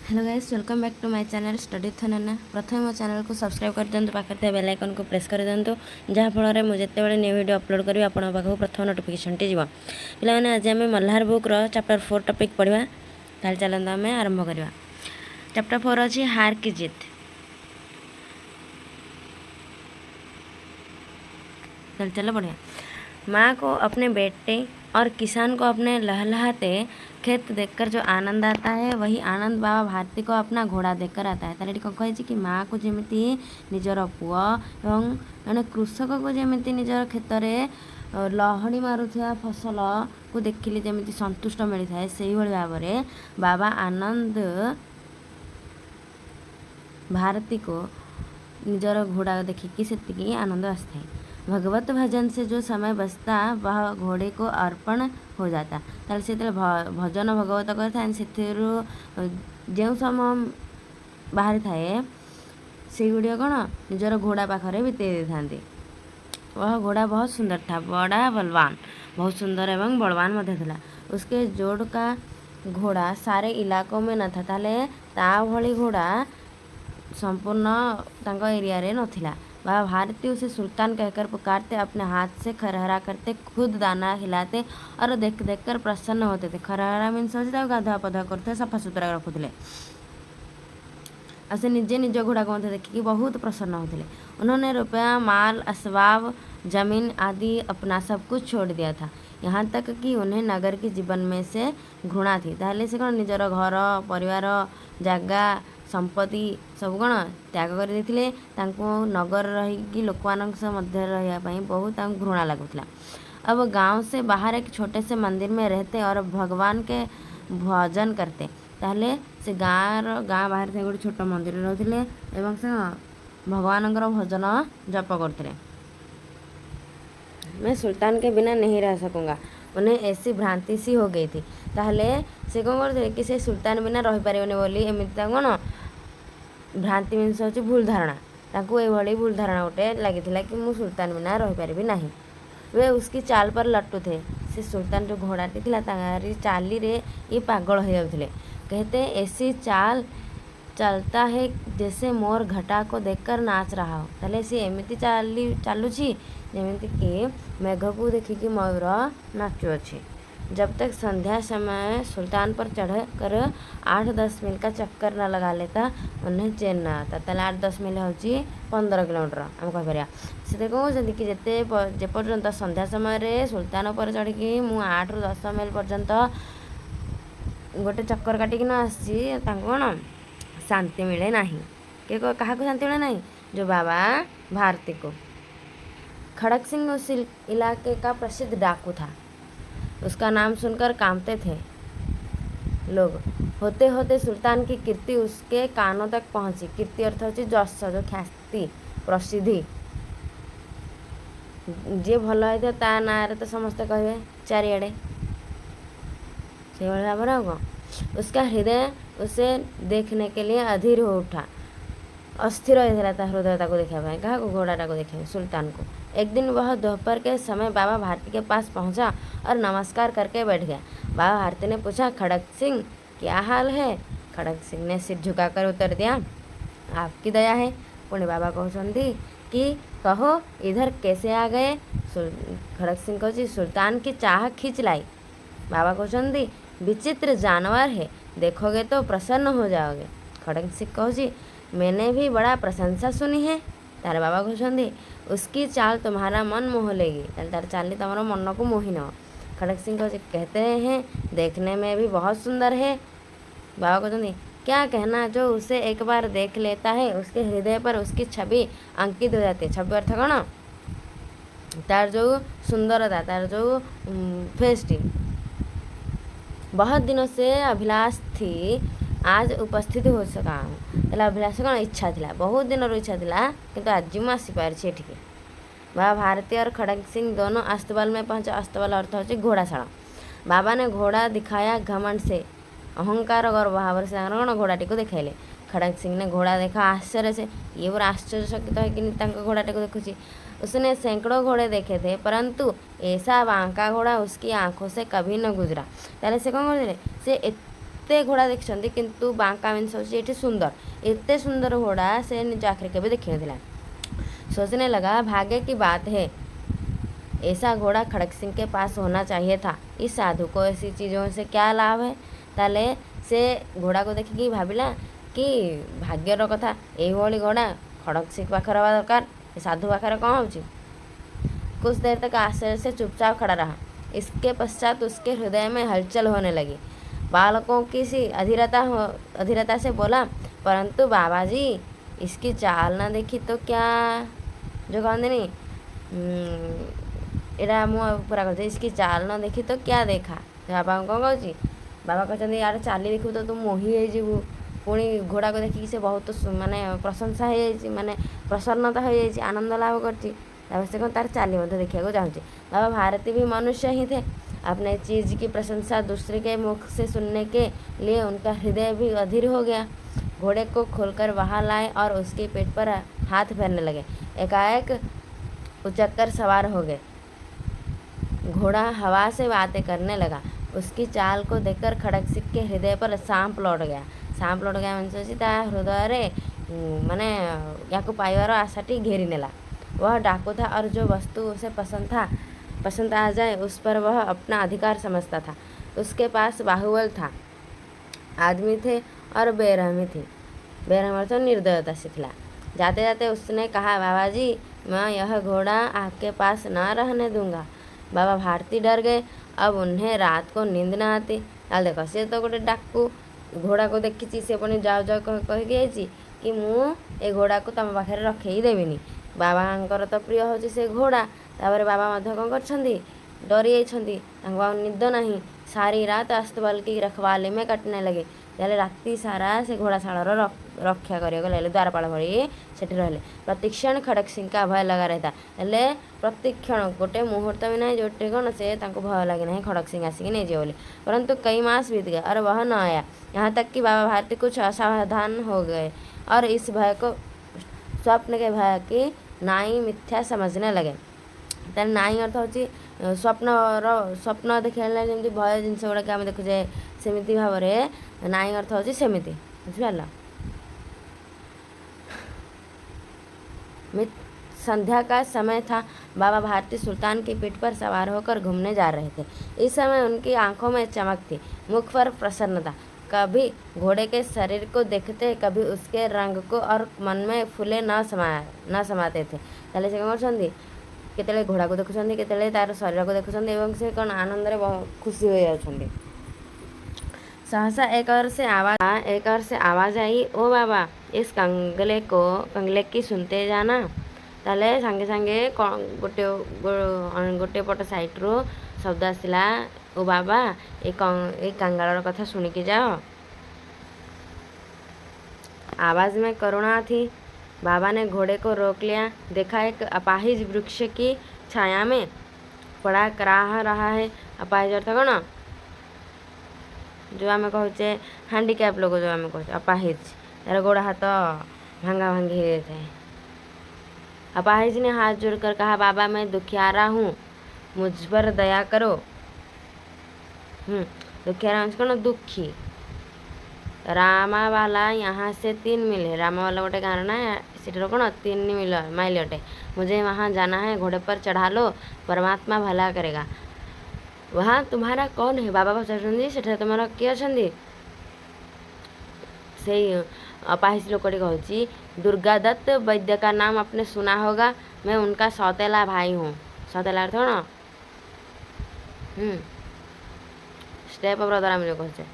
Hello guys, welcome back to my channel study थनना। प्रथम मो चैनल को सब्सक्राइब कर दिंतु, पाखे थे बेल आइकन को प्रेस कर दिंतु, जहाँफल मुझे जितेबाला न्यू वीडियो अपलोड करी आप प्रथम नोटिफिकेशन टी जीव। पे आज आम मल्हार बुक चैप्टर 4 टॉपिक पढ़ा। ताल चलते आम आरंभ करवा। चैप्टर 4 अच्छी हार की जीत। चलो बढ़िया। माँ को अपने बेटे और किसान को अपने लहलहाते खेत देखकर जो आनंद आता है, वही आनंद बाबा भारती को अपना घोड़ा देखकर आता है। ताले कह कि माँ को जमीती निजर पुआ एवं जड़े कृषक को जमीती निजर खेत में लहड़ी मारुवा फसल को देखिले जमीती संतुष्ट मिलता है, से भाव में बाबा आनंद भारती को निजर घोड़ा देखिकी से आनंद आसता है। भगवत भजन से जो समय बचता वह घोड़े को अर्पण हो जाता। ताल से भजन भगवत करता से जो समय बाहरी थाए से गुड़िया कौन निजर घोड़ा पाखरे बीते था। वह घोड़ा बहुत सुंदर था, बड़ा बलवान, बहुत सुंदर एवं बलवान मध्य था। उसके जोड़ का घोड़ा सारे इलाकों में न था। ताले ता भली घोड़ा संपूर्ण एरिया रे नथिला। वह भारती उसे सुल्तान कहकर पुकारते, अपने हाथ से खरहरा करते, खुद दाना खिलाते और देख देख कर प्रसन्न होते थे। खरहरा मीन्स होता गाधुआ पाधुआ करते, सफा सुतरा रखुले। और से निजे निज घोड़ा को देखिए बहुत प्रसन्न होते। उन्होंने रुपया, माल, असबाब, जमीन आदि अपना सब कुछ छोड़ दिया था, यहाँ तक कि उन्हें नगर के जीवन में से घृणा थी। ताहले से कौन निजर घर परिवार जगह संपत्ति सब कौन त्याग कर देथिले। तांको नगर रही लोक मध्य रही बहुत घृणा लगुला। अब गांव से बाहर एक छोटे से मंदिर में रहते और भगवान के भजन करते। ताहले से गाँव बाहर से गोटे छोट मंदिर रहते एवं से भगवान भजन जप करते। मैं सुल्तान के बिना नहीं रह सकूँगा, उन्हें ऐसी भ्रांति सी हो गई थी। ताहले से कौन करते कि से सुल्तान बिना रही पारे बोली एमती कौन भ्रांति मीन्स हो भूल धारणा। ताकू ये भूल धारणा गोटे लगी कि मु सुल्तान बिना रही पारि नहीं। वे उसकी चाल पर लट्टू थे। से सुल्तान जो घोड़ाटी थी तारी चाली रे ये पागल हो जाते। कहते ऐसी चाल चलता है जैसे मोर घटा को देखकर नाच रहा हो। ताले सी एमती चलुची जमीती कि मेघ को देखिकी मयूर नाचुअछि। जब तक संध्या समय सुल्तान पर चढ़ कर 8-10 मील का चक्कर न लगा लेता, उन्हें चैन न आता। ताले 8-10 मील हूँ 15 किलोमीटर आम कहीपर से कहते कि जेपर्यंत संध्या समय सुल्तान पर चढ़ी मु 8-10 मील पर्यंत गोटे चक्कर काटिकी न आसी कौन शांति मिले नहीं। क्या शांति मिले नहीं? जो बाबा भारती को। खड़क सिंह उस इलाके का प्रसिद्ध डाकू था। उसका नाम सुनकर कांपते थे लोग। होते होते सुल्तान की कीर्ति उसके कानों तक पहुंची। कीर्ति अर्थ होची जश, जो ख्याति प्रसिद्धि। जे भल है ता ना रे तो समस्ते कहे चारिआडे से भाव कौन। उसका हृदय उसे देखने के लिए अधीर हो उठा, अस्थिर होता हृदय को देखा क्या घोड़ाटा को देखा सुल्तान को। एक दिन वह दोपहर के समय बाबा भारती के पास पहुंचा और नमस्कार करके बैठ गया। बाबा भारती ने पूछा, खड़क सिंह क्या हाल है? खड़क सिंह ने सिर झुकाकर उत्तर दिया, आपकी दया है। पुणे बाबा कहते कि कहो इधर कैसे आ गए? खड़क सिंह कहे सुल्तान की चाह खींच लाई। बाबा कहते विचित्र जानवर है, देखोगे तो प्रसन्न हो जाओगे। खड़क सिंह कहे मैंने भी बड़ा प्रशंसा सुनी है। तार बाबा कहते उसकी चाल तुम्हारा मन मोह लेगी। तार चाली तुम्हारा मन को मोही न। खड़क सिंह कहते हैं देखने में भी बहुत सुंदर है। बाबा कहते क्या कहना, जो उसे एक बार देख लेता है उसके हृदय पर उसकी छवि अंकित हो जाती है। छवि अर्थ कौन? तार जो सुंदरता, तार जो फेसटी बहुत दिनों से अभिलाष थी, आज उपस्थित हो सका हूँ। अभिलाष कौन? इच्छा थी, बहुत दिन इच्छा थी किंतु आज मुझे आसीपारी। बाबा भारती और खड़क सिंह दोनों अस्तबल में पहुँचे। अस्तबल अर्थ हो घोड़ाशाला। बाबा ने घोड़ा दिखाया घमंड से, अहंकार और भाव से कौन घोड़ाटी को दिखाइले। खड़क सिंह ने घोड़ा देखा आश्चर्य से। ये पूरा आश्चर्यचकित है कि घोड़ाटी को देखुची। उसने सैकड़ों घोड़े देखे थे, परंतु ऐसा बांका घोड़ा उसकी आंखों से कभी न गुजरा। ताले से कौन करते से एते घोड़ा देखिछन्ति किंतु बांका मीन्स होची एठी सुंदर, एते सुंदर घोड़ा से निज आखिर केबे देखि नथिला। सोचने लगा भाग्य की बात है, ऐसा घोड़ा खड़क सिंह के पास होना चाहिए था। इस साधु को ऐसी चीज़ों से क्या लाभ है। ताले से घोड़ा को देखिकी भाविला कि भाग्यर कथा, एइभଳି घोड़ा खड़क सिंह पाखरे हवा दरकार, ए साधु पाखरे कौन होची। कुछ देर तक आश्चर्य से चुपचाप खड़ा रहा। इसके पश्चात उसके हृदय में हलचल होने लगी। बालकों की सी अधीरता से बोला, परंतु बाबा जी इसकी चाल ना देखी तो क्या, जो कहते नहीं एटा मु पूरा कर इसकी चाल न देखी तो क्या देखा। बाबा कौन कहूँ, बाबा कहते यार चाली देखू तो तू मोही हो, पुणी घोड़ा को देखिकी से बहुत माने प्रशंसा हो माने प्रसन्नता हो आनंद लाभ करती। से कौन तार चाली मध्य देखा चाहूँगी। बाबा भारती भी मनुष्य ही थे। अपने चीज़ की प्रशंसा दूसरे के मुख से सुनने के लिए उनका हृदय भी अधीर हो गया। घोड़े को खोलकर वहाँ लाए और उसके पेट पर हाथ फेरने लगे। एकाएक उचक्कर सवार हो गए। घोड़ा हवा से बातें करने लगा। उसकी चाल को देखकर खड़क सिंह के हृदय पर सांप लौट गया। सांप लौट गया मानसी ता हृदय माने या पाइबार आशाटी घेरी नेला। वह डाकू था और जो वस्तु उसे पसंद आ जाए उस पर वह अपना अधिकार समझता था। उसके पास बाहुबल था, आदमी थे और बेरहमी थी। बेरहमी तो निर्दयता सिखला। जाते जाते उसने कहा, बाबा जी मैं यह घोड़ा आपके पास ना रहने दूंगा। बाबा भारती डर गए। अब उन्हें रात को नींद ना आती। ताल देख सी तो गोटे डाकू घोड़ा को देखी से पुणी जाओ जाओ कहीकि कि मु ए घोड़ा को तुम पाखे रखे ही देविनी। बाबांकर तो प्रिय होची से घोड़ा। तापर बाबा मध्य कौन करछन्ती, डरी जाइछन्ती। तांको निद नहीं। सारी रात अस्तबल की रखवाली में कटने लगे। ताले राति सारा से घोड़ाशालार रक्षा करने लगे। द्वारपाल भरी सेठी रहिले। प्रतिक्षण खड़क सिंह का भय लगा रहता। हेले प्रतिक्षण गोटे मुहूर्त भी नहीं जोटे कौन से भय लगे नहीं खड़क सिंह आसिक नहीं जाए बोले। परंतु कई मास बीत गए और वह न आया। यहाँ तक कि बाबा भारती कुछ असावधान हो गए और इस भय को स्वप्न के भय की नाई मिथ्या समझने लगे। तार नाई अर्थ होची स्वप्न देखा जमी भय जिनस गुड़ाक आम देखुचे सेमती भाव में नाई अर्थ होची सेमिति। बुझिपार। संध्या का समय था। बाबा भारती सुल्तान की पीठ पर सवार होकर घूमने जा रहे थे। इस समय उनकी आंखों में चमक थी, मुख पर प्रसन्नता। कभी घोड़े के शरीर को देखते, कभी उसके रंग को, और मन में फूले न समाते थे। ताले से कौन केतले घोड़ा को देखुछन्ती, केतले तार शरीर को देखुछन्ती एवं से कौन आनंद रे खुशी हो जाछन्ती। सहसा एक और से आवाज आई, ओ बाबा इस कंगले की सुनते जाना। ताले सांगे सांगे गोटे पट साइड्रु शब्द आसला, ओ बाबा ए कंगालर कथा सुनिकी जाओ। आवाज में करुणा थी। बाबा ने घोड़े को रोक लिया। देखा एक अपाहिज वृक्ष की छाया में पड़ा कराह रहा है। अपाहिज अर्थ कौन, जो आम कहे हैंडीकैप लोग जो आम कहे अपाहिज, तार गोड़ हाथ भांगा भांगी हो जाता है। अपाहिज ने हाथ जोड़कर कहा, बाबा मैं दुखियारा हूँ, मुझ पर दया करो। दुखियारा कौन, दुखी। रामा वाला यहाँ से 3 मील है। रामा वाला गोटे गाँव ना सीटर कौन 3 माइल अटे। मुझे वहाँ जाना है, घोड़े पर चढ़ा लो, परमात्मा भला करेगा। वहाँ तुम्हारा कौन है? बाबा पचार सेठा तुम्हारा किए अच्छी। से अपाहिज लोकटी कहूँ, दुर्गा दत्त वैद्य का नाम आपने सुना होगा, मैं उनका सौतेला भाई हूँ। सौतेला अर्थ कौन, स्टेप ब्रदर आम जो कहते।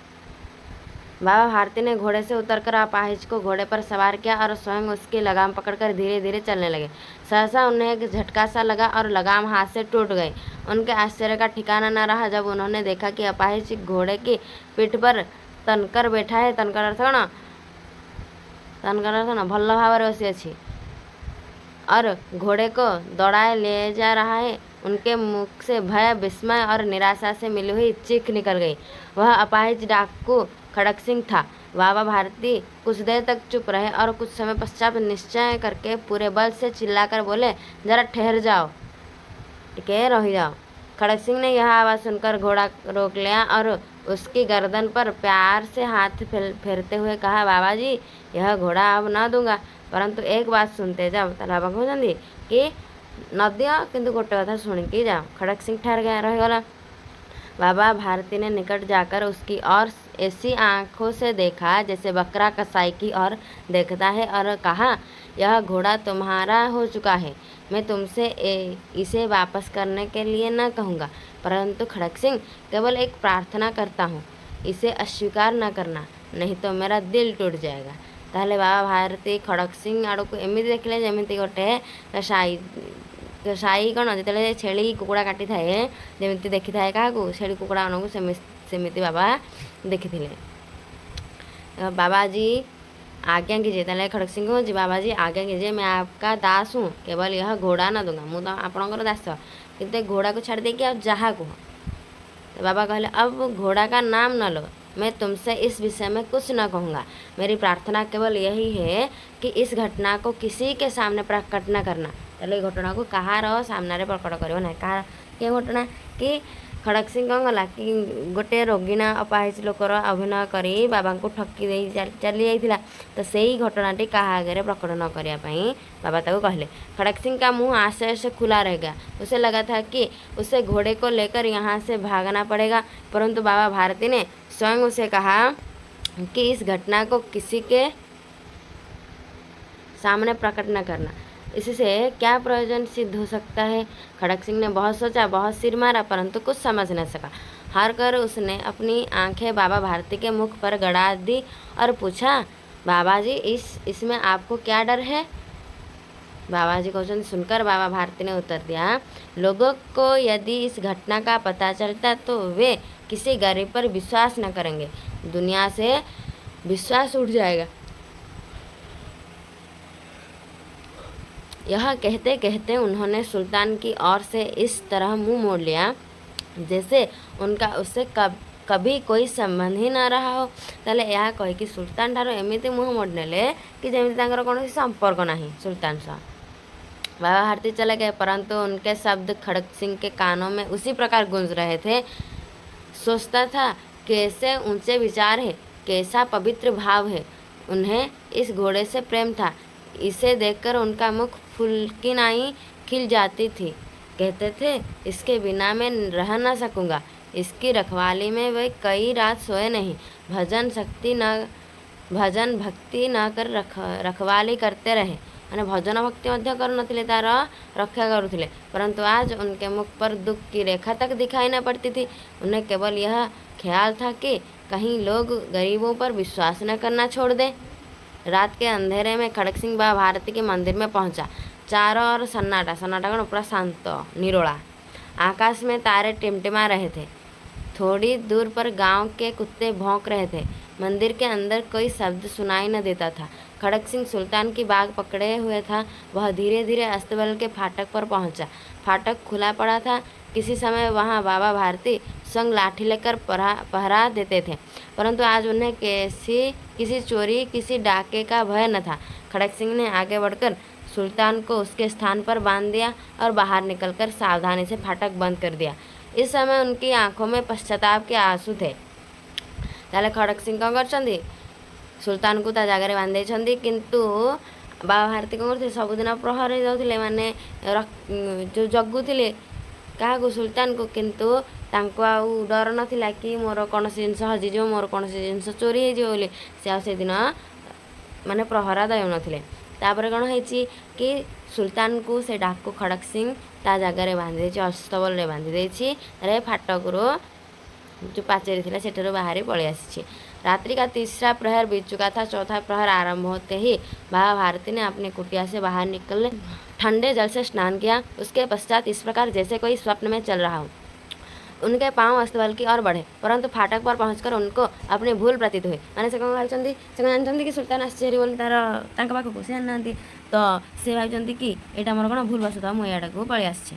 बाबा भारती ने घोड़े से उतरकर अपाहिज को घोड़े पर सवार किया और स्वयं उसकी लगाम पकड़कर धीरे धीरे चलने लगे। सहसा उन्हें एक झटका सा लगा और लगाम हाथ से टूट गई। उनके आश्चर्य का ठिकाना न रहा जब उन्होंने देखा कि अपाहिज घोड़े की पीठ पर तनकर बैठा है। तनकर अर्थ कौन, तनकर अर्थ कौन, भल भाव बसी अच्छी और घोड़े को दौड़ाए ले जा रहा है। उनके मुख से भय, विस्मय और निराशा से मिली हुई चीख निकल गई। वह अपाहिज डाकू खड़क सिंह था। बाबा भारती कुछ देर तक चुप रहे और कुछ समय पश्चात निश्चय करके पूरे बल से चिल्लाकर बोले, जरा ठहर जाओ, टिके रह जाओ। खड़क सिंह ने यह आवाज़ सुनकर घोड़ा रोक लिया और उसकी गर्दन पर प्यार से हाथ फेरते हुए कहा, बाबा जी यह घोड़ा अब न दूंगा, परंतु एक बात सुनते जाओ। ताला कहते कि न दियो किंतु गोटे कथा शुणिकी जाओ। खड़क सिंह ठहर गया रहीगला। बाबा भारती ने निकट जाकर उसकी और ऐसी आंखों से देखा जैसे बकरा कसाई की ओर देखता है और कहा, यह घोड़ा तुम्हारा हो चुका है। मैं तुमसे इसे वापस करने के लिए न कहूँगा, परंतु खड़क सिंह केवल एक प्रार्थना करता हूँ, इसे अस्वीकार न करना, नहीं तो मेरा दिल टूट जाएगा। ताहले बाबा भारती खड़क सिंह आड़ को एमती देखले जमीती गोटे कसाई कौन जो छेली कुकुड़ा काटी थाए जमी देखी थाए क्या छेली कुकुड़ा मानू सेमती बाबा देखी थे। बाबा जी आज्ञा कीजिए। ताले खड़क सिंह कहूँ, बाबा जी आज्ञा कीजिए, मैं आपका दास हूँ, केवल यह घोड़ा न दूंगा, मुझे तो आपणकर दास, किंतु घोड़ा को छाड़ देगी आप जहाँ कह। तो बाबा कहले, अब घोड़ा का नाम न लो, मैं तुमसे इस विषय में कुछ न कहूँगा। मेरी प्रार्थना केवल यही है कि इस घटना को किसी के सामने प्रकट न करना। ताले घटना को कहार सामने प्रकट करो ना। कहा के घटना कि खड़क सिंह कौन गला कि गोटे रोगीणा अपाहिज लोकर अभिनय करी बाबा को ठकी दे चली जाइथिला। तो सही घटनाटी कहा आगे प्रकट न करने बाबा ताको कहले। खड़क सिंह का मुंह आश्चर्य से खुला रह गया। उसे लगा था कि उसे घोड़े को लेकर यहाँ से भागना पड़ेगा, परंतु बाबा भारती ने स्वयं उसे कहा कि इस घटना को किसी के सामने प्रकट न करना। इससे क्या प्रयोजन सिद्ध हो सकता है। खड़क सिंह ने बहुत सोचा, बहुत सिर मारा, परंतु कुछ समझ न सका। हार कर उसने अपनी आंखें बाबा भारती के मुख पर गड़ा दी और पूछा, बाबा जी इसमें आपको क्या डर है। बाबा जी क्वेश्चन सुनकर बाबा भारती ने उत्तर दिया, लोगों को यदि इस घटना का पता चलता तो वे किसी गरीब पर विश्वास न करेंगे, दुनिया से विश्वास उठ जाएगा। यह कहते कहते उन्होंने सुल्तान की ओर से इस तरह मुंह मोड़ लिया जैसे उनका उससे कभी कोई संबंध ही न रहा हो। ताले यह कहे कि सुल्तान ठारो एमती मुंह मोड़ नेले कि जमी कौन संपर्क नहीं सुल्तान सह। बाबा भारती चले गए, परंतु उनके शब्द खड़क सिंह के कानों में उसी प्रकार गूंज रहे थे। सोचता था कैसे ऊंचे विचार है, कैसा पवित्र भाव है। उन्हें इस घोड़े से प्रेम था। इसे देखकर उनका मुख फुलकिनाई खिल जाती थी। कहते थे, इसके बिना मैं रह न सकूँगा। इसकी रखवाली में वे कई रात सोए नहीं। भजन भक्ति न कर रखवाली करते रहे। मैंने भजन भक्ति मध्य करुनथिले, तार रक्षा करुथिले, परंतु आज उनके मुख पर दुख की रेखा तक दिखाई न पड़ती थी। उन्हें केवल यह ख्याल था कि कहीं लोग गरीबों पर विश्वास न करना छोड़ दें। रात के अंधेरे में खड़क सिंह बाबा भारती के मंदिर में पहुंचा। चारों ओर सन्नाटा कौन पूरा शांत निरोड़ा। आकाश में तारे टिमटिमा रहे थे। थोड़ी दूर पर गांव के कुत्ते भौंक रहे थे। मंदिर के अंदर कोई शब्द सुनाई न देता था। खड़क सिंह सुल्तान की बाग पकड़े हुए था। वह धीरे धीरे अस्तबल के फाटक पर पहुंचा। फाटक खुला पड़ा था। किसी समय वहां बाबा भारती संग लाठी लेकर पहरा देते थे, परंतु आज उन्हें किसी चोरी किसी डाके का भय न था। खड़क सिंह ने आगे बढ़कर सुल्तान को उसके स्थान पर बांध दिया और बाहर निकलकर सावधानी से फाटक बंद कर दिया। इस समय उनकी आंखों में पश्चाताप के आंसू थे। ताले खड़क सिंह कौन कर सुल्तान को ता जगह बांधे, किंतु बाबा भारती कौन करते सबुदिन प्रहरी जाते माने जो जगुले क्या सुल्तान को, किंतु तांको आउ डर नथिला कि मोर कौन जिनस हजिज, मोर कौन जिनस चोरी हो से दिन माने प्रहरा दौ नथिले। तापर कौन है कि सुल्तान को से डाकू खड़क सिंह ता जगह बांधि देछि, अस्तबल रे बांधि देछि। रे फाटकरो जो पाचेरी थिला सेठरो बाहरी पळि आसी। रात्रि का तीसरा प्रहर बीत चुका था। चौथा प्रहर आरंभ होते ही बाबा भारती ने अपनी कुटिया से बाहर निकल ठंडे जल से स्नान किया। उसके पश्चात इस प्रकार जैसे कोई स्वप्न में चल रहा हो उनके पांव अस्तबल की ओर बढ़े, परंतु फाटक पर पहुंचकर उनको अपनी भूल प्रतीत हुई। माने से कौन जानते कि सुल्तान आश्चर्य बोली तार पाखक से जाना तो से भाई कि यहाँ मोर कौन भूल बसता मुझे को पलि आसी।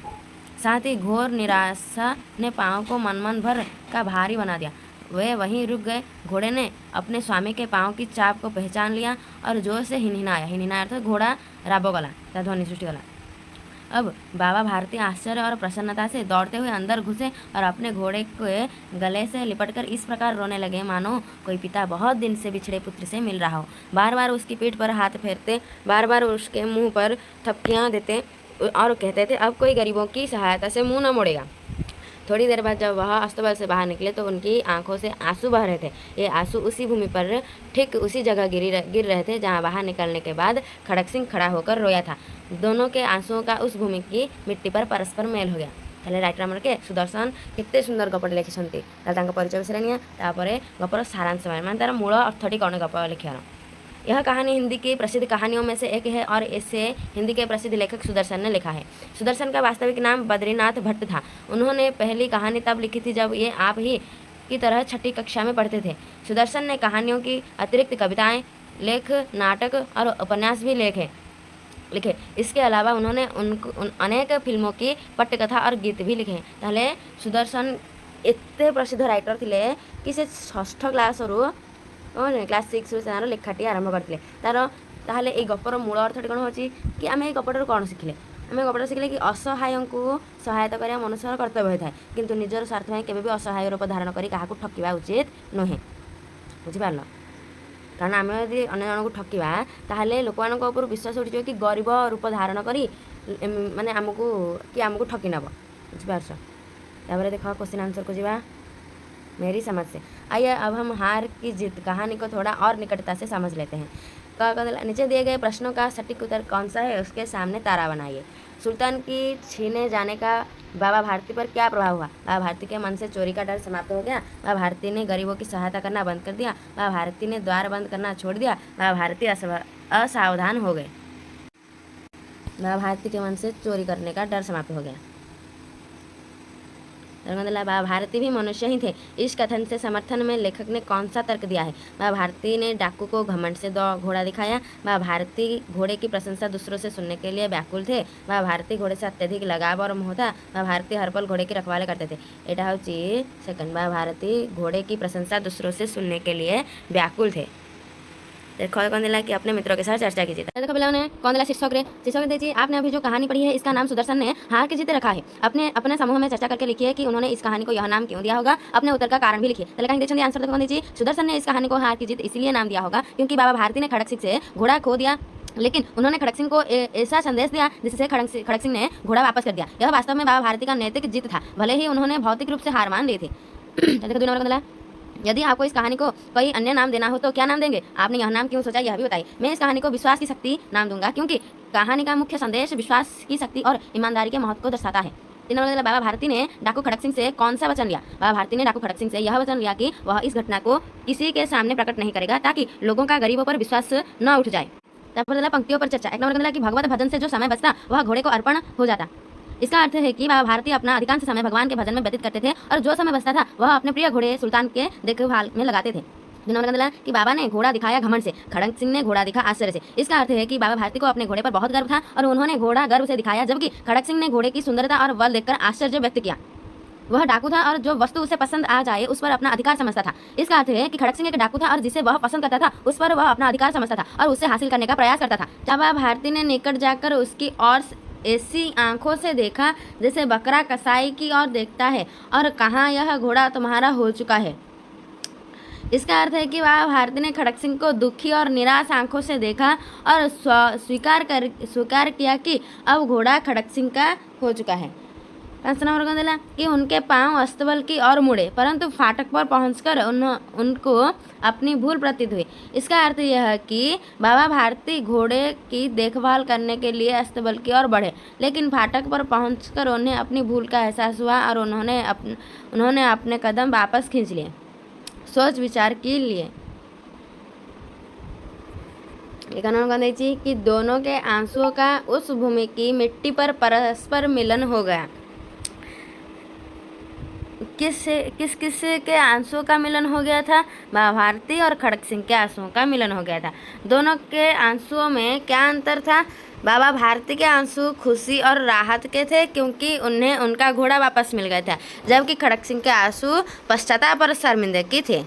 साथ ही घोर निराशा ने पाँव को मन भर का भारी बना दिया। वे वहीं रुक गए। घोड़े ने अपने स्वामी के पाँव की चाप को पहचान लिया और जोर से हिनहिनाया। अर्थात घोड़ा राब गला, ध्वनि सृष्टि गला अब बाबा भारती आश्चर्य और प्रसन्नता से दौड़ते हुए अंदर घुसे और अपने घोड़े के गले से लिपटकर इस प्रकार रोने लगे मानो कोई पिता बहुत दिन से बिछड़े पुत्र से मिल रहा हो। बार बार उसकी पीठ पर हाथ फेरते, बार बार उसके मुंह पर थपकियां देते और कहते थे अब कोई गरीबों की सहायता से मुंह न मोड़ेगा। थोड़ी देर बाद जब वह अस्तबल से बाहर निकले तो उनकी आंखों से आंसू बह रहे थे। ये आंसू उसी भूमि पर ठीक उसी जगह गिर रहे थे जहां बाहर निकलने के बाद खड़क सिंह खड़ा होकर रोया था। दोनों के आंसुओं का उस भूमि की मिट्टी पर परस्पर मेल हो गया। ତାହେଲେ ରାଇଟର ଆମର କିଏ ସୁଦର୍ଶନ କେତେ ସୁନ୍ଦର ଗପଟେ ଲେଖିଛନ୍ତି। ତାହେଲେ ତାଙ୍କ ପରିଚୟ ବିଷୟରେ ନିଆ, ତାପରେ ଗପର ସାରାଂଶ ମାନେ ତାର ମୂଳ ଅର୍ଥଟି କ'ଣ ଗପ ଲେଖିବାର। यह कहानी हिंदी की प्रसिद्ध कहानियों में से एक है और इसे हिंदी के प्रसिद्ध लेखक सुदर्शन ने लिखा है। सुदर्शन का वास्तविक नाम बद्रीनाथ भट्ट था। उन्होंने पहली कहानी तब लिखी थी जब ये आप ही की तरह छठी कक्षा में पढ़ते थे। सुदर्शन ने कहानियों की अतिरिक्त कविताएं, लेख, नाटक और उपन्यास भी लिखे। इसके अलावा उन्होंने अनेक फिल्मों की पट्टकथा और गीत भी लिखे। ताहले सुदर्शन एते प्रसिद्ध राइटर थिले कि से षष्ठ क्लास क्लास 6 तार लेखाटी आरंभ करते तार। ताहले ए गपर मूल अर्थटी कौन होची कि आम ए गपटर कौन शिखिले, आम गपटर शिखिले कि असहाय को सहायता करिया मनुष्यर कर्तव्य होता है, किंतु निजर स्वार्थ में केबे भी असहाय रूप धारण करी काहाकू ठकिबा उचित नुहे। बुझिपारल, कारण आम यदि अन्य जन को ठकिबा ताहले लोकमान ऊपर विश्वास उठिज कि गरीब रूप धारण करी माने आमको ठकी नब। बुझिपारछ। तापर देख क्वेश्चन आंसर को जीवा मेरी समझ से। आइए अब हम हार की जीत कहानी को थोड़ा और निकटता से समझ लेते हैं। नीचे दिए गए प्रश्नों का सटीक उत्तर कौन सा है उसके सामने तारा बनाइए। सुल्तान की छीने जाने का बाबा भारती पर क्या प्रभाव हुआ। बाबा भारती के मन से चोरी का डर समाप्त हो गया। बाबा भारती ने गरीबों की सहायता करना बंद कर दिया। बाबा भारती ने द्वार बंद करना छोड़ दिया। बाबा भारती असावधान हो गए। बाबा भारती के मन से चोरी करने का डर समाप्त हो गया। बाबा भारती भी मनुष्य ही थे। इस कथन से समर्थन में लेखक ने कौन सा तर्क दिया है। बाबा भारती ने डाकू को घमंड से घोड़ा दिखाया। बाबा भारती घोड़े की प्रशंसा दूसरों से सुनने के लिए व्याकुल थे। बाबा भारती घोड़े से अत्यधिक लगाव और मोह था। बाबा भारती हर पल घोड़े की रखवाले करते थे। एटा होची सेकंड। बाबा भारती घोड़े की प्रशंसा दूसरों से सुनने के लिए व्याकुल थे। देखो कौन दिला कि अपने मित्रों के साथ चर्चा कीजिए। देखो पिलाओं ने कौन दिला शीर्षक देखिए। आपने अभी जो कहानी पढ़ी है इसका नाम सुदर्शन ने हार की जीत रखा है। अपने समूह में चर्चा करके लिखिए कि उन्होंने इस कहानी को यह नाम क्यों दिया होगा। अपने उत्तर का कारण भी लिखिए। कहीं आंसर देखो दीजिए। सुदर्शन ने इस कहानी को हार की जीत इसलिए नाम दिया होगा क्योंकि बाबा भारती ने खड़क सिंह से घोड़ा खो दिया, लेकिन उन्होंने खड़क सिंह को ऐसा संदेश दिया जिससे खड़क सिंह ने घोड़ा वापस कर दिया। यह वास्तव में बाबा भारती का नैतिक जीत था, भले ही उन्होंने भौतिक रूप से हार मान ली थी। यदि आपको इस कहानी को कोई अन्य नाम देना हो तो क्या नाम देंगे। आपने यह नाम क्यों सोचा यह भी बताइए। मैं इस कहानी को विश्वास की शक्ति नाम दूंगा क्योंकि कहानी का मुख्य संदेश विश्वास की शक्ति और ईमानदारी के महत्व को दर्शाता है। बाबा भारती ने डाकू खड़क सिंह से कौन सा वचन लिया। बाबा भारती ने डाकू खड़क सिंह से यह वचन लिया कि वह इस घटना को किसी के सामने प्रकट नहीं करेगा ताकि लोगों का गरीबों पर विश्वास न उठ जाए। पंक्तियों पर चर्चा। एक नंबर कि भगवत भजन से जो समय बचता वह घोड़े को अर्पण हो जाता। इसका अर्थ है कि बाबा भारती अपना अधिकांश समय भगवान के भजन में व्यतीत करते थे और जो समय बचता था वह अपने प्रिय घोड़े सुल्तान के देखभाल में लगाते थे। कि बाबा ने घोड़ा दिखाया घमंड से, खड़क सिंह ने घोड़ा दिखा आश्चर्य से। इसका अर्थ है कि बाबा भारती को अपने घोड़े पर बहुत गर्व था और उन्होंने घोड़ा गर्व से दिखाया, जबकि खड़क सिंह ने घोड़े की सुंदरता और बल देखकर आश्चर्य व्यक्त किया। वह डाकू था और जो वस्तु उसे पसंद आ जाए उस पर अपना अधिकार समझता था। इसका अर्थ है कि खड़क सिंह एक डाकू था और जिसे वह पसंद करता था उस पर वह अपना अधिकार समझता था और उसे हासिल करने का प्रयास करता था। बाबा भारती ने निकट जाकर उसकी और ऐसी आंखों से देखा जैसे बकरा कसाई की ओर देखता है और कहा यह घोड़ा तुम्हारा हो चुका है। इसका अर्थ है कि बाबा भारती ने खड़क सिंह को दुखी और निराश आंखों से देखा और स्वीकार किया कि अब घोड़ा खड़क सिंह का हो चुका है। दिला कि उनके पांव अस्तबल की ओर मुड़े, परंतु फाटक पर पहुंचकर उनको अपनी भूल प्रतीत हुई। इसका अर्थ यह है कि बाबा भारती घोड़े की देखभाल करने के लिए अस्तबल की ओर बढ़े, लेकिन फाटक पर पहुंचकर उन्हें अपनी भूल का एहसास हुआ और उन्होंने अपने कदम वापस खींच लिए, सोच विचार के लिए। कि दोनों के आंसुओं का उस भूमि की मिट्टी पर परस्पर मिलन हो गया। किस के आंसुओं का मिलन हो गया था। बाबा भारती और खड़क सिंह के आंसुओं का मिलन हो गया था। दोनों के आंसुओं में क्या अंतर था। बाबा भारती के आंसू खुशी और राहत के थे क्योंकि उन्हें उनका घोड़ा वापस मिल गया था, जबकि खड़क सिंह के आंसू पश्चाताप और शर्मिंदगी थे।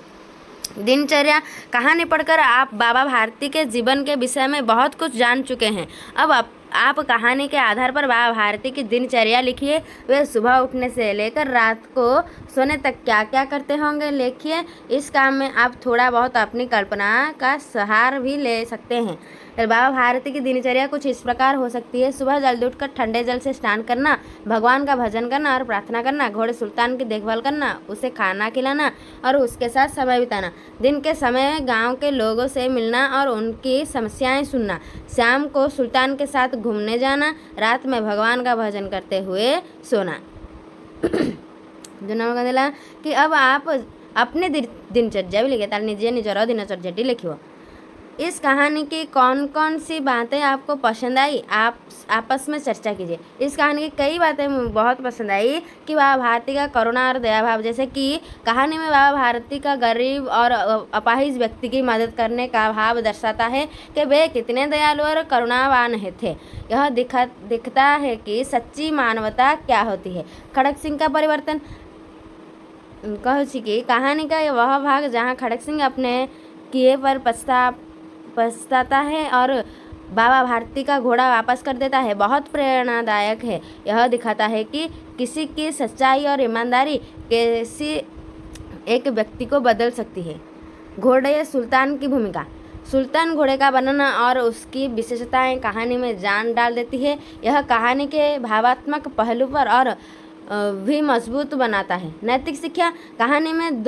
दिनचर्या। कहानी पढ़कर आप बाबा भारती के जीवन के विषय में बहुत कुछ जान चुके हैं। अब आप कहानी के आधार पर बाबा भारती की दिनचर्या लिखिए। वे सुबह उठने से लेकर रात को सोने तक क्या क्या करते होंगे लिखिए। इस काम में आप थोड़ा बहुत अपनी कल्पना का सहारा भी ले सकते हैं। बाबा भारती की दिनचर्या कुछ इस प्रकार हो सकती है। सुबह जल्दी उठकर ठंडे जल से स्नान करना, भगवान का भजन करना और प्रार्थना करना, घोड़े सुल्तान की देखभाल करना, उसे खाना खिलाना और उसके साथ समय बिताना, दिन के समय गांव के लोगों से मिलना और उनकी समस्याएं सुनना, शाम को सुल्तान के साथ घूमने जाना, रात में भगवान का भजन करते हुए सोना। जो नमक देला कि अब आप अपने दिनचर्या भी लिखे ताले निजे निजर दिनचर्याटी लिखियो। इस कहानी की कौन कौन सी बातें आपको पसंद आई, आप आपस में चर्चा कीजिए। इस कहानी की कई बातें बहुत पसंद आई कि बाबा भारती का करुणा और दया भाव, जैसे कि कहानी में बाबा भारती का गरीब और अपाहिज व्यक्ति की मदद करने का भाव दर्शाता है कि वे कितने दयालु और करुणावान थे। यह दिखता है कि सच्ची मानवता क्या होती है। खड़क सिंह का परिवर्तन कि कहानी का वह भाग जहाँ खड़क सिंह अपने किए पर पछताता है और बाबा भारती का घोड़ा वापस कर देता है, बहुत प्रेरणादायक है। यह दिखाता है कि किसी की सच्चाई और ईमानदारी कैसी एक व्यक्ति को बदल सकती है। घोड़े सुल्तान की भूमिका, सुल्तान घोड़े का वर्णन और उसकी विशेषताएं कहानी में जान डाल देती है। यह कहानी के भावात्मक पहलू पर और भी मजबूत बनाता है। नैतिक शिक्षा, कहानी में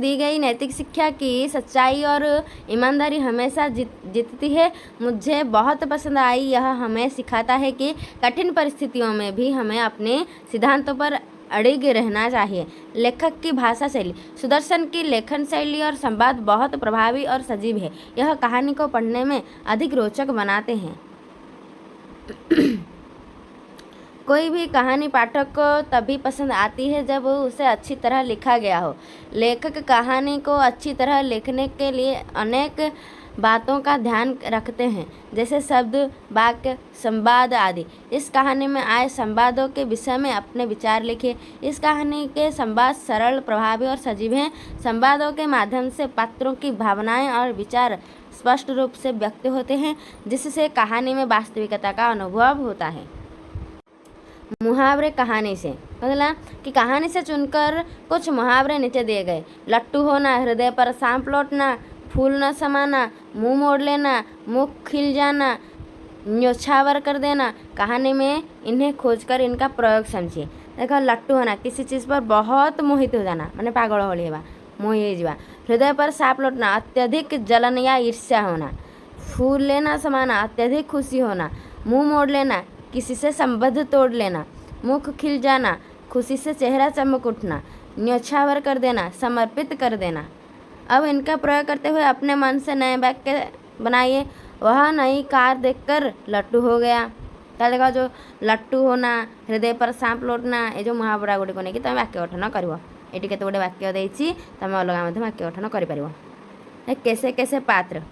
दी गई नैतिक शिक्षा की सच्चाई और ईमानदारी हमेशा जीतती है। मुझे बहुत पसंद आई। यह हमें सिखाता है कि कठिन परिस्थितियों में भी हमें अपने सिद्धांतों पर अड़िग रहना चाहिए। लेखक की भाषा शैली, सुदर्शन की लेखन शैली और संवाद बहुत प्रभावी और सजीव है। यह कहानी को पढ़ने में अधिक रोचक बनाते हैं। कोई भी कहानी पाठक को तभी पसंद आती है जब उसे अच्छी तरह लिखा गया हो। लेखक कहानी को अच्छी तरह लिखने के लिए अनेक बातों का ध्यान रखते हैं, जैसे शब्द, वाक्य, संवाद आदि। इस कहानी में आए संवादों के विषय में अपने विचार लिखिए। इस कहानी के संवाद सरल, प्रभावी और सजीव हैं। संवादों के माध्यम से पात्रों की भावनाएं और विचार स्पष्ट रूप से व्यक्त होते हैं, जिससे कहानी में वास्तविकता का अनुभव होता है। मुहावरे कहानी से, मतलब कि कहानी से चुनकर कुछ मुहावरे नीचे दिए गए। लट्टू होना, हृदय पर सांप लौटना, फूल न समाना, मुंह मोड़ लेना, मुख खिल जाना, न्योछावर कर देना। कहानी में इन्हें खोजकर इनका प्रयोग समझिए। देखो, लट्टू होना, किसी चीज़ पर बहुत मोहित हो जाना, माने पागल होलिएबा, मोहि होइजिबा। हृदय पर सांप लौटना, अत्यधिक जलन या ईर्ष्या होना। फूल लेना समाना, अत्यधिक खुशी होना। मुंह मोड़ लेना, किसी से संबंध तोड़ लेना। मुख खिल जाना, खुशी से चेहरा चमक उठना। न्योछावर कर देना, समर्पित कर देना। अब इनका प्रयोग करते हुए अपने मन से नए वाक्य बनाइए। वह नई कार देखकर लट्टू हो गया। क्या देखा, जो लट्टू होना, हृदय पर सांप लौटना, ये जो मुहावरा गुड़िक नहीं तुम वाक्य गठन कर। ये केते गोटे वाक्य देती, तुम अलग वाक्य गठन कर। कैसे कैसे पात्र,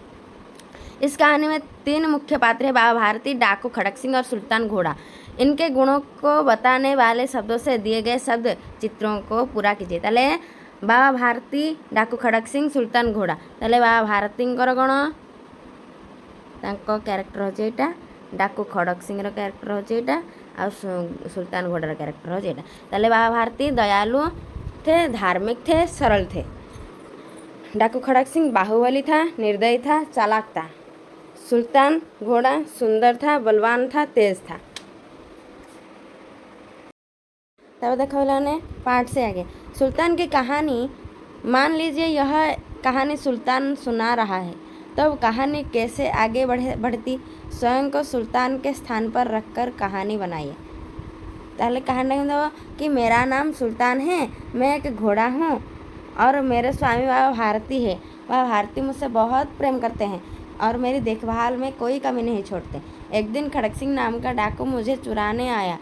इस कहानी में 3 मुख्य पात्र हैं, बाबा भारती, डाकू खड़क सिंह और सुल्तान घोड़ा। इनके गुणों को बताने वाले शब्दों से दिए गए शब्द चित्रों को पूरा कीजिए। ताले बाबा भारती, डाकू खड़क सिंह, सुल्तान घोड़ा। ताले बाबा भारती गुण, तांको कैरेक्टर होचे एटा, डाकू खड़क सिंह रो कैरेक्टर होचे एटा, और सुल्तान घोड़ा रो कैरेक्टर होचे एटा। ताले बाबा भारती दयालु थे, धार्मिक थे, सरल थे। डाकू खड़क सिंह बाहुबली था, निर्दयी था, चालाक था। सुल्तान घोड़ा सुंदर था, बलवान था, तेज था। तब देखो ने पाठ से आगे, सुल्तान की कहानी। मान लीजिए यह कहानी सुल्तान सुना रहा है, तब कहानी कैसे आगे बढ़ती। स्वयं को सुल्तान के स्थान पर रखकर कहानी बनाइए। पहले कहानी कि मेरा नाम सुल्तान है, मैं एक घोड़ा हूँ और मेरे स्वामी बाबा भारती है। बाबा भारती मुझसे बहुत प्रेम करते हैं और मेरी देखभाल में कोई कमी नहीं छोड़ते। एक दिन खड़क सिंह नाम का डाकू मुझे चुराने आया।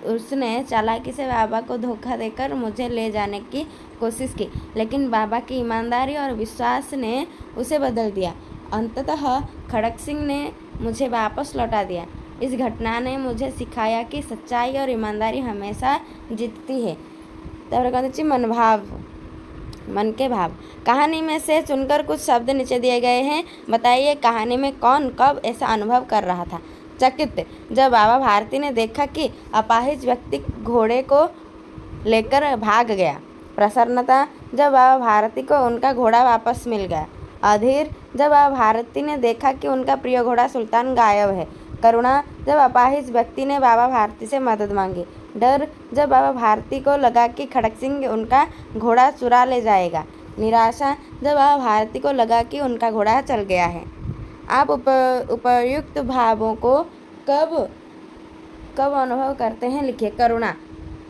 उसने चालाकी से बाबा को धोखा देकर मुझे ले जाने की कोशिश की, लेकिन बाबा की ईमानदारी और विश्वास ने उसे बदल दिया। अंततः खड़क सिंह ने मुझे वापस लौटा दिया। इस घटना ने मुझे सिखाया कि सच्चाई और ईमानदारी हमेशा जीतती है। तब मनोभाव, मन के भाव। कहानी में से चुनकर कुछ शब्द नीचे दिए गए हैं। बताइए कहानी में कौन कब ऐसा अनुभव कर रहा था। चकित, जब बाबा भारती ने देखा कि अपाहिज व्यक्ति घोड़े को लेकर भाग गया। प्रसन्नता, जब बाबा भारती को उनका घोड़ा वापस मिल गया। अधीर, जब बाबा भारती ने देखा कि उनका प्रिय घोड़ा सुल्तान गायब है। करुणा, जब अपाहिज व्यक्ति ने बाबा भारती से मदद मांगी। डर, जब बाबा भारती को लगा कि खड़क सिंह उनका घोड़ा चुरा ले जाएगा। निराशा, जब बाबा भारती को लगा कि उनका घोड़ा चल गया है। आप उपयुक्त भावों को कब कब अनुभव करते हैं लिखिए। करुणा,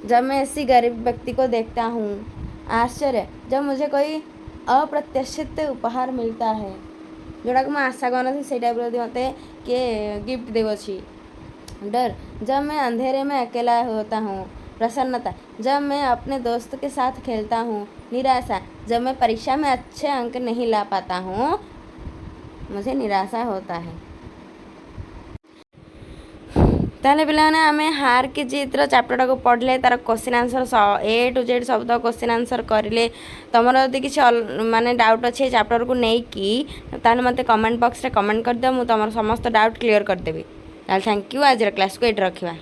जब मैं ऐसी गरीब व्यक्ति को देखता हूँ। आश्चर्य, जब मुझे कोई अप्रत्याशित उपहार मिलता है जोड़ाक मैं आशा कर से टाइप मत किए गिफ्ट देवछि। डर, जब मैं अंधेरे में अकेला होता हूँ। प्रसन्नता, जब मैं अपने दोस्त के साथ खेलता हूँ। निराशा, जब मैं परीक्षा में अच्छे अंक नहीं ला पाता हूँ, मुझे निराशा होता है। ताले पिलाने आमे हार कि जीतर चैप्टर को पढ़ले तार question answer A to Z सब तो क्वेश्चन आंसर करें। तुम यदि किसी माने डाउट अच्छे चैप्टर को लेकिन ताले मते कमेंट बॉक्स रे कमेंट कर दे, मु तुम समस्त डाउट क्लियर कर देबी। Thank you. आज क्लास को ये रखा।